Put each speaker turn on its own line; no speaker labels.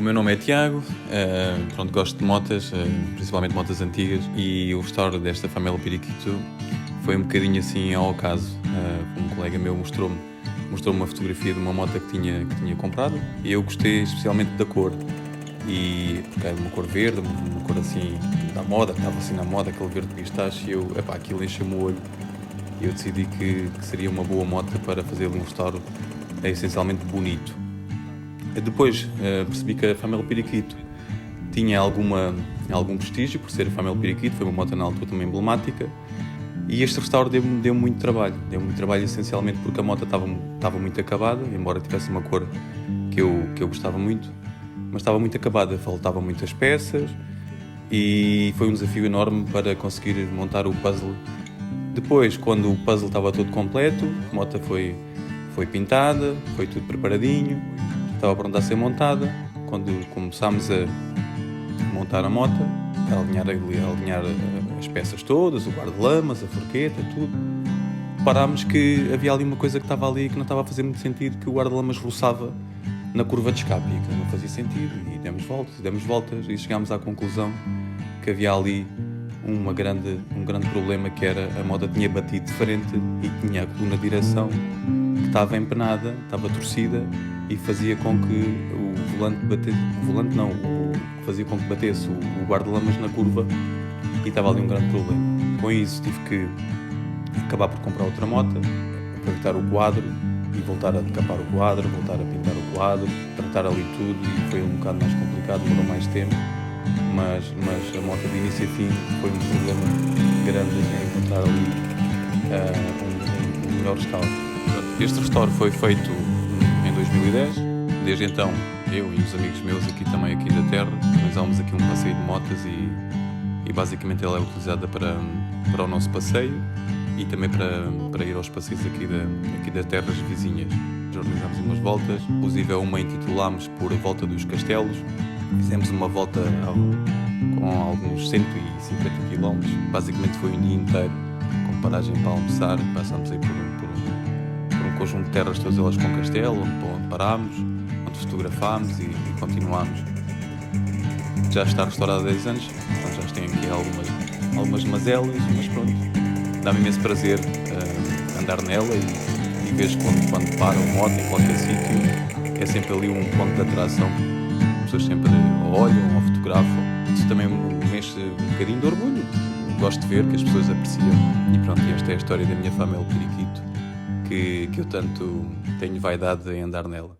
meu nome é Tiago, pronto, gosto de motas, principalmente motas antigas, e o restauro desta família Periquito foi um bocadinho assim ao acaso. Um colega meu mostrou-me uma fotografia de uma moto que tinha comprado e eu gostei especialmente da cor, e porque era uma cor verde, uma cor assim da moda, que estava assim na moda, aquele verde pistache, e aquilo encheu-me o olho e eu decidi que seria uma boa moto para fazer um restauro essencialmente bonito. Depois percebi que a família Periquito tinha algum prestígio por ser a família Periquito, foi uma moto na altura também emblemática, e este restauro deu-me muito trabalho. Deu muito trabalho essencialmente porque a moto estava muito acabada, embora tivesse uma cor que eu gostava muito, mas estava muito acabada, faltavam muitas peças e foi um desafio enorme para conseguir montar o puzzle. Depois, quando o puzzle estava todo completo, a moto foi pintada, foi tudo preparadinho, estava pronta a ser montada. Quando começámos a montar a moto, a alinhar as peças todas, o guarda-lamas, a forqueta, tudo, parámos que havia ali uma coisa que estava ali que não estava a fazer muito sentido, que o guarda-lamas roçava na curva de escape, e que não fazia sentido, e demos voltas e chegámos à conclusão que havia ali um grande problema, que era a moto tinha batido de frente e tinha a coluna de direção que estava empenada, estava torcida, e fazia com que fazia com que batesse o guarda-lamas na curva, e estava ali um grande problema. Com isso tive que acabar por comprar outra moto, aproveitar o quadro e voltar a decapar o quadro, voltar a pintar o quadro, tratar ali tudo, e foi um bocado mais complicado, demorou mais tempo, mas a moto de início a fim foi um problema grande em encontrar ali um melhor restauro. Este restauro foi feito em 2010, desde então eu e os amigos meus aqui da terra organizámos aqui um passeio de motas, e basicamente ela é utilizada para o nosso passeio e também para ir aos passeios aqui das terras vizinhas. Já organizámos umas voltas, inclusive uma intitulámos por a Volta dos Castelos. Fizemos uma volta com alguns 150 km, basicamente foi um dia inteiro, com paragem para almoçar. Passámos aí por um conjunto de terras, todas elas com castelo, onde parámos, onde fotografámos e continuámos. Já está restaurado há 10 anos, portanto já tem aqui algumas mazelas, mas pronto, dá-me imenso prazer andar nela, e vejo quando paro a moto em qualquer sítio, é sempre ali um ponto de atração. As pessoas sempre olham ou fotografam. Isso também me mexe um bocadinho de orgulho. Gosto de ver que as pessoas apreciam. E pronto, esta é a história da minha família Periquito, que eu tanto tenho vaidade em andar nela.